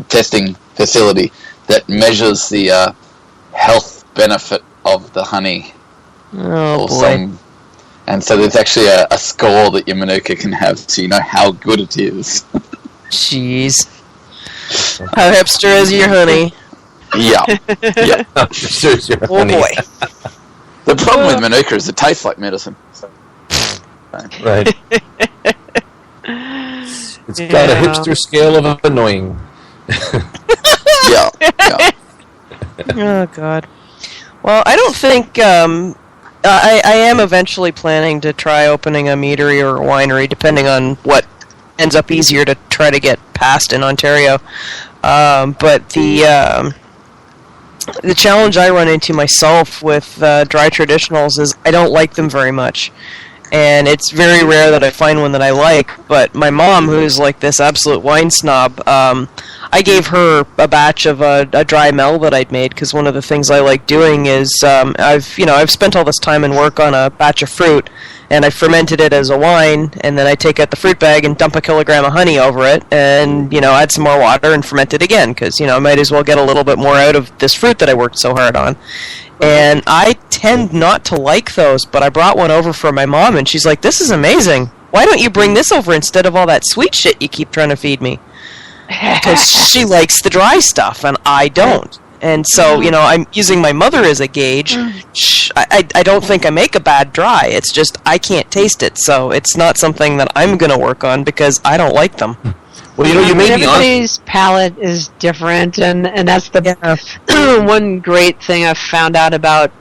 testing facility that measures the health benefit of the honey. Oh, boy. And so there's actually a score that your Manuka can have, so you know how good it is. Jeez. How hipster is your honey? Yeah. Yeah. Oh, boy. The problem with Manuka is it tastes like medicine. So. Right. It's got a hipster scale of annoying. Yeah. Oh, God. Well, I don't think... I am eventually planning to try opening a meadery or a winery, depending on what ends up easier to try to get past in Ontario. But the challenge I run into myself with dry traditionals is I don't like them very much. And it's very rare that I find one that I like. But my mom, who's like this absolute wine snob, I gave her a batch of a dry mel that I'd made, because one of the things I like doing is I've spent all this time and work on a batch of fruit, and I fermented it as a wine, and then I take out the fruit bag and dump a kilogram of honey over it, and add some more water and ferment it again, because I might as well get a little bit more out of this fruit that I worked so hard on. And I tend not to like those, but I brought one over for my mom, and she's like, "This is amazing. Why don't you bring this over instead of all that sweet shit you keep trying to feed me?" Because she likes the dry stuff, and I don't. And so, I'm using my mother as a gauge. I don't think I make a bad dry. It's just I can't taste it, so it's not something that I'm going to work on because I don't like them. Well, you may be everybody's palate is different, and that's the one great thing I've found out about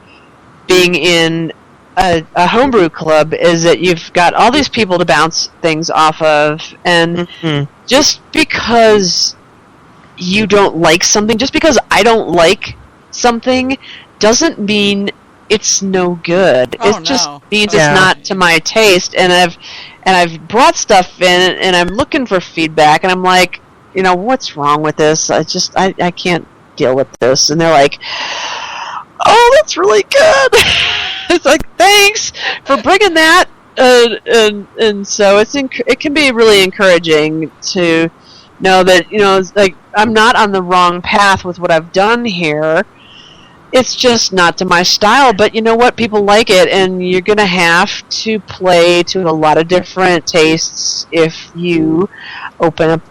being in a homebrew club is that you've got all these people to bounce things off of, and just because you don't like something, just because I don't like something, doesn't mean it's no good. Just means it's not to my taste, and I've brought stuff in, and I'm looking for feedback, and I'm like, what's wrong with this? I can't deal with this. And they're like, oh, that's really good. It's like, thanks for bringing that. And so it can be really encouraging to know that, it's like I'm not on the wrong path with what I've done here. It's just not to my style, but you know what? People like it, and you're going to have to play to a lot of different tastes if you open up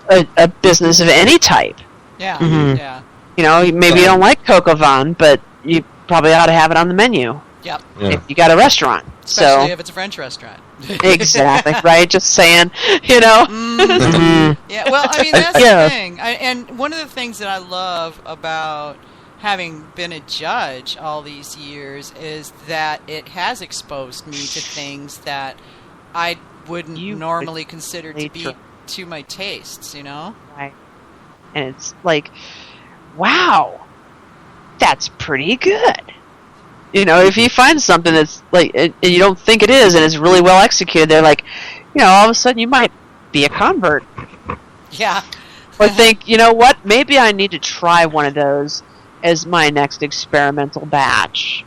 a business of any type. Yeah, yeah. Maybe you don't like coq au vin, but you probably ought to have it on the menu. Yep. Yeah. If you got a restaurant. Especially if it's a French restaurant. Exactly, right? Just saying, Mm-hmm. Yeah, well, I mean, that's the thing. And one of the things that I love about having been a judge all these years is that it has exposed me to things that I wouldn't normally consider to be to my tastes, Right. And it's like, wow, that's pretty good. If you find something that's like, and you don't think it is, and it's really well executed, they're like, all of a sudden you might be a convert. Yeah. Or think, what, maybe I need to try one of those as my next experimental batch.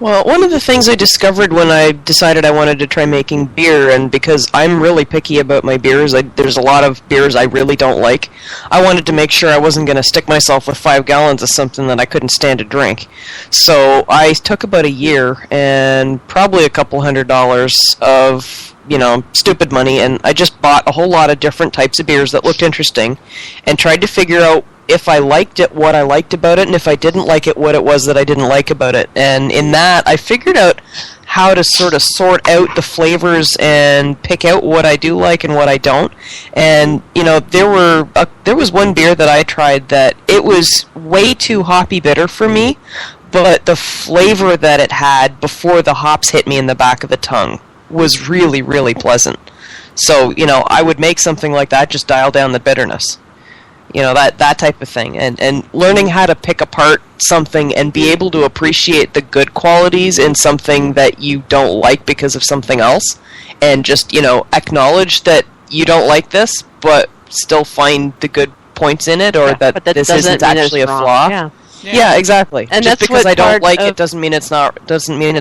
Well, one of the things I discovered when I decided I wanted to try making beer, and because I'm really picky about my beers, there's a lot of beers I really don't like, I wanted to make sure I wasn't going to stick myself with 5 gallons of something that I couldn't stand to drink. So I took about a year and probably a couple $100 of stupid money, and I just bought a whole lot of different types of beers that looked interesting and tried to figure out if I liked it, what I liked about it, and if I didn't like it, what it was that I didn't like about it. And in that, I figured out how to sort of sort out the flavors and pick out what I do like and what I don't. And, there was one beer that I tried that it was way too hoppy bitter for me, but the flavor that it had before the hops hit me in the back of the tongue was really, really pleasant. So, I would make something like that, just dial down the bitterness. That type of thing. And learning how to pick apart something and be able to appreciate the good qualities in something that you don't like because of something else. And just, acknowledge that you don't like this, but still find the good points in it, or that this isn't actually a flaw. Yeah, exactly. And just because I don't like it doesn't mean it's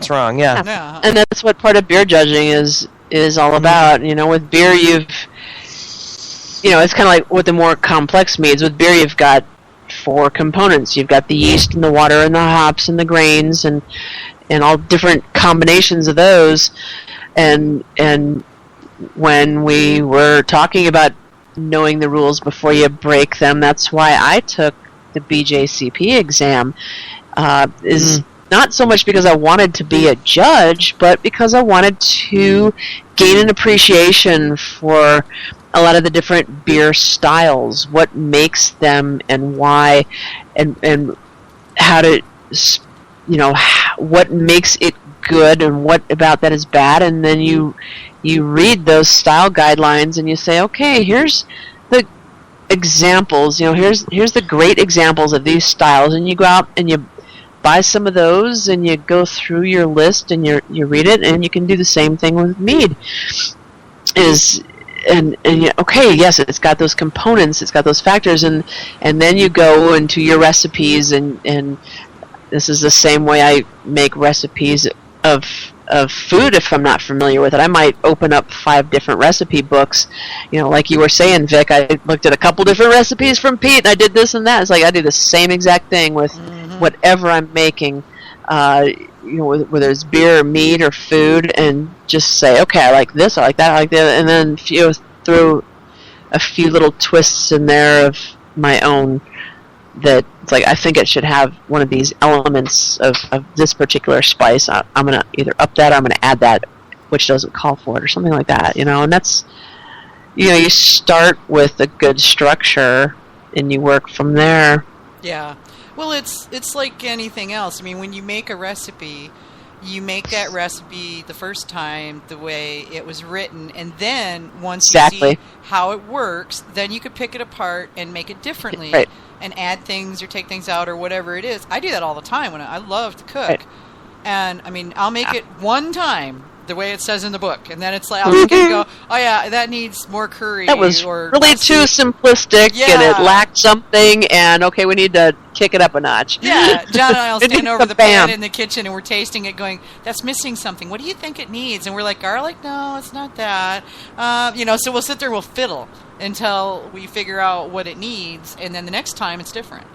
wrong. Yeah. And that's what part of beer judging is all about. With beer, it's kind of like with the more complex meads. With beer, you've got 4 components. You've got the yeast and the water and the hops and the grains and all different combinations of those. And when we were talking about knowing the rules before you break them, that's why I took the BJCP exam. Is not so much because I wanted to be a judge, but because I wanted to gain an appreciation for a lot of the different beer styles, what makes them and why, and how to, what makes it good and what about that is bad, and then you read those style guidelines and you say, okay, here's the examples, here's the great examples of these styles, and you go out and you buy some of those and you go through your list and you read it, and you can do the same thing with mead. Okay, yes, it's got those components, it's got those factors, and then you go into your recipes, and this is the same way I make recipes of food. If I'm not familiar with it, I might open up 5 different recipe books. Like you were saying, Vic, I looked at a couple different recipes from Pete, and I did this and that. It's like I do the same exact thing with whatever I'm making, whether it's beer or meat or food, and just say, okay, I like this, I like that, I like that, and then throw a few little twists in there of my own, that it's like, I think it should have one of these elements of this particular spice. I'm going to either up that or I'm going to add that, which doesn't call for it, or something like that, and that's, you start with a good structure and you work from there. Yeah. Well, it's like anything else. I mean, when you make a recipe, you make that recipe the first time the way it was written, and then once you see how it works, then you could pick it apart and make it differently, and add things or take things out or whatever it is. I do that all the time when I love to cook, and I mean, I'll make it one time the way it says in the book, and then it's like I'll look and go, oh yeah, that needs more curry. That was really too simplistic, and it lacked something, and okay, we need to kick it up a notch. Yeah, John and I will stand over the pan in the kitchen, and we're tasting it, going, that's missing something. What do you think it needs? And we're like, garlic? No, it's not that. So we'll sit there, we'll fiddle until we figure out what it needs, and then the next time it's different.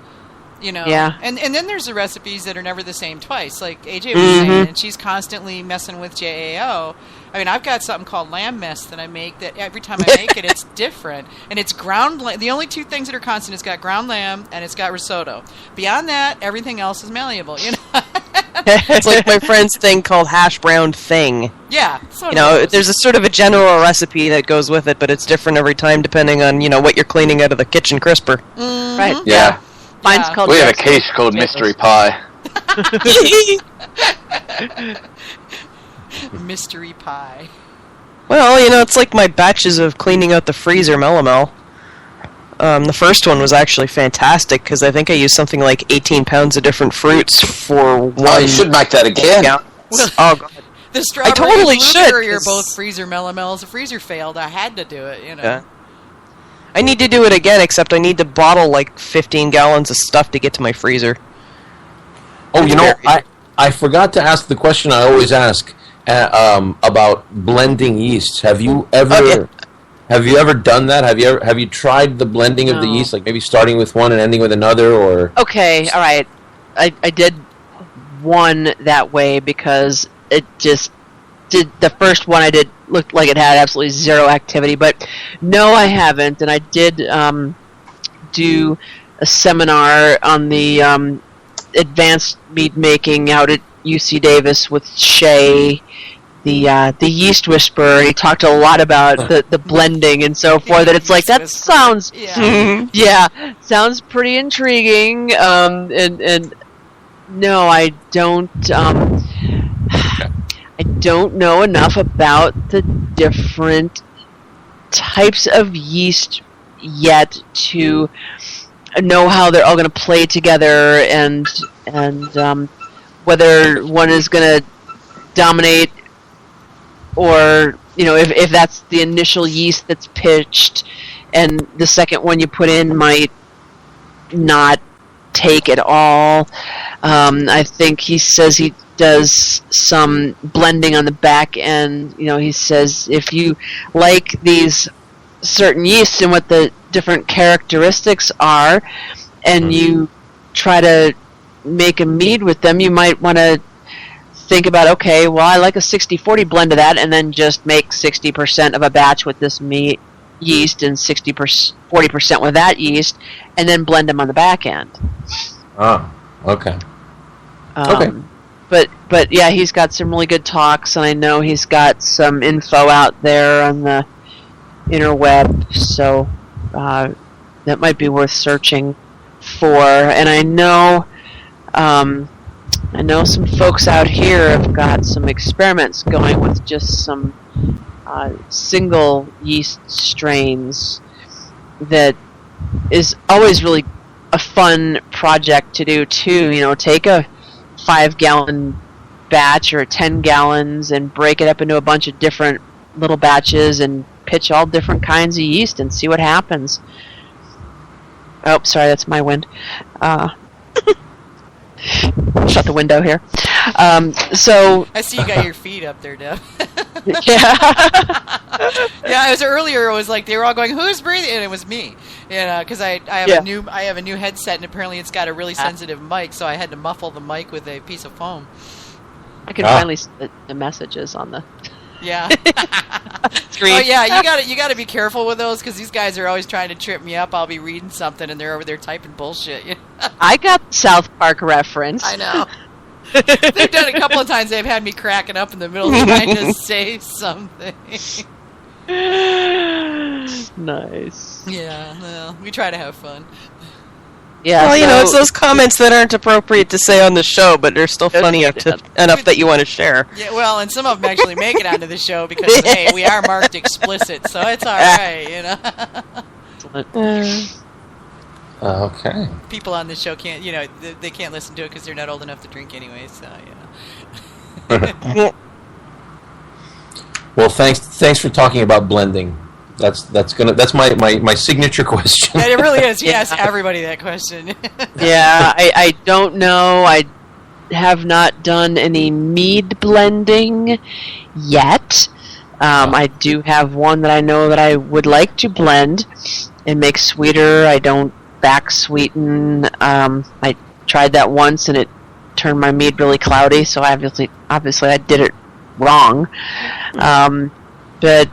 Yeah. And then there's the recipes that are never the same twice, like AJ was saying, and she's constantly messing with JAO. I mean, I've got something called lamb mess that I make that every time I make it, it's different. And it's ground lamb. The only 2 things that are constant, it's got ground lamb and it's got risotto. Beyond that, everything else is malleable, It's like my friend's thing called hash brown thing. Yeah. There's a sort of a general recipe that goes with it, but it's different every time depending on, what you're cleaning out of the kitchen crisper. Mm-hmm. Right. Yeah. Mine's called we have a quiche called Mystery Pie. Mystery Pie. Well, it's like my batches of cleaning out the freezer melomel. The first one was actually fantastic because I think I used something like 18 pounds of different fruits for one. Oh, you should make that again. Oh, God. The strawberry I totally should. Are both freezer melomels. The freezer failed. I had to do it, Yeah. I need to do it again, except I need to bottle like 15 gallons of stuff to get to my freezer. Oh, I forgot to ask the question I always ask about blending yeasts. Have you ever done that? Have you tried the blending of the yeast, like maybe starting with one and ending with another, or? Okay, all right. I did one that way because it just did. The first one I did looked like it had absolutely zero activity, but no, I haven't. And I did do a seminar on the advanced mead making out at UC Davis with Shay, the yeast whisperer. He talked a lot about the blending and so forth. That it's like that sounds sounds pretty intriguing. And no, I don't. I don't know enough about the different types of yeast yet to know how they're all going to play together, and whether one is going to dominate, or if that's the initial yeast that's pitched, and the second one you put in might not take at all. I think he says he does some blending on the back end. He says if you like these certain yeasts and what the different characteristics are, and you try to make a mead with them, you might want to think about, okay, well, I like a 60-40 blend of that, and then just make 60% of a batch with this yeast and 40% with that yeast, and then blend them on the back end. Oh, okay. But yeah, he's got some really good talks, and I know he's got some info out there on the interweb, so that might be worth searching for. And I know some folks out here have got some experiments going with just some single yeast strains that is always really a fun project to do too. Take a 5-gallon batch or 10 gallons and break it up into a bunch of different little batches and pitch all different kinds of yeast and see what happens. Oh, sorry, that's my wind. Shut the window here. So I see you got your feet up there, Deb. Yeah. Yeah, it was earlier. It was like they were all going, "Who's breathing?" And it was me. Because I have a new headset, and apparently it's got a really sensitive mic, so I had to muffle the mic with a piece of foam. I can finally see the messages on the screen. Oh yeah, you got to be careful with those because these guys are always trying to trip me up. I'll be reading something and they're over there typing bullshit. I got the South Park reference. I know. They've done it a couple of times. They've had me cracking up in the middle trying to say something. Nice. Yeah, well, we try to have fun. Yeah, well, it's those comments that aren't appropriate to say on the show, but they're still funny enough that you want to share. Yeah, well, and some of them actually make it onto the show because, hey, we are marked explicit, so it's all right, Okay. People on the show can't, they can't listen to it because they're not old enough to drink anyway, so, Well, thanks for talking about blending. That's my signature question. And it really is. You ask everybody that question. Yeah, I don't know. I have not done any mead blending yet. I do have one that I know that I would like to blend and make sweeter. I don't back sweeten. I tried that once and it turned my mead really cloudy, so obviously I did it wrong. But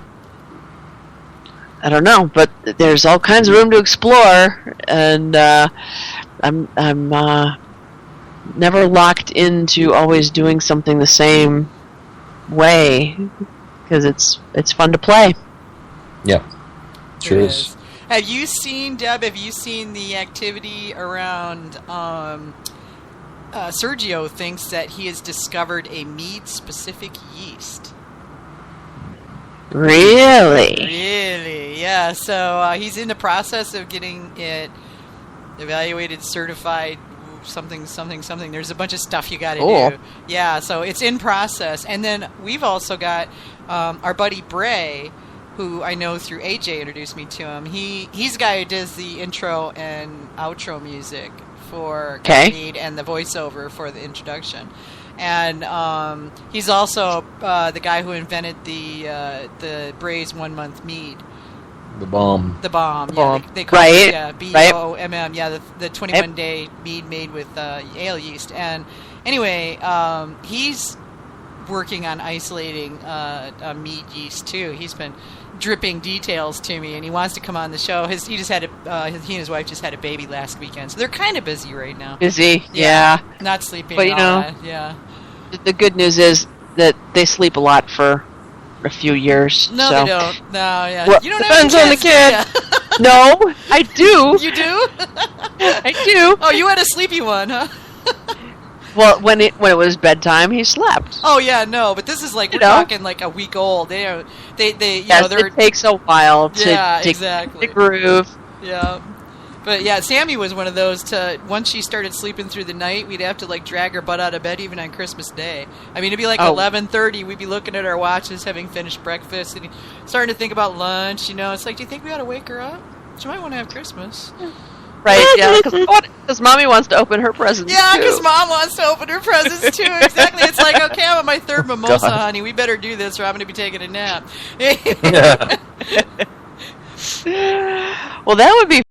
I don't know, but there's all kinds of room to explore, and I'm never locked into always doing something the same way because it's fun to play. Yeah, sure is. Have you seen, Deb? Have you seen the activity around? Sergio thinks that he has discovered a mead-specific yeast. Really, yeah. So he's in the process of getting it evaluated, certified, something. There's a bunch of stuff you got to do. Yeah, so it's in process. And then we've also got our buddy Bray, who I know through AJ introduced me to him. He's the guy who does the intro and outro music for Mead and the voiceover for the introduction. And he's also the guy who invented the Bray's 1 month mead. The bomb. Yeah, they call it BOMM. Yeah, the 21-day mead made with ale yeast. And anyway, he's working on isolating a mead yeast too. He's been dripping details to me, and he wants to come on the show. He and his wife just had a baby last weekend, so they're kind of busy right now. Yeah. Not sleeping. But that. Yeah. The good news is that they sleep a lot for a few years. No, so. they don't. No, yeah. Well, you don't depends have on the kid. No, I do. You do? I do. Oh, you had a sleepy one, huh? Well, when it was bedtime, he slept. Oh yeah, no, but this is like we're talking like a week old. They it takes a while to get the groove. Yeah. But yeah, Sammy was one of those once she started sleeping through the night, we'd have to like drag her butt out of bed even on Christmas Day. I mean, it'd be like 11:30, we'd be looking at our watches, having finished breakfast, and starting to think about lunch, It's like, do you think we ought to wake her up? She might want to have Christmas. Right, yeah, because Mommy wants to open her presents, Yeah, because Mom wants to open her presents, too. Exactly. It's like, okay, I'm on my third mimosa, honey. We better do this or I'm going to be taking a nap. Well, that would be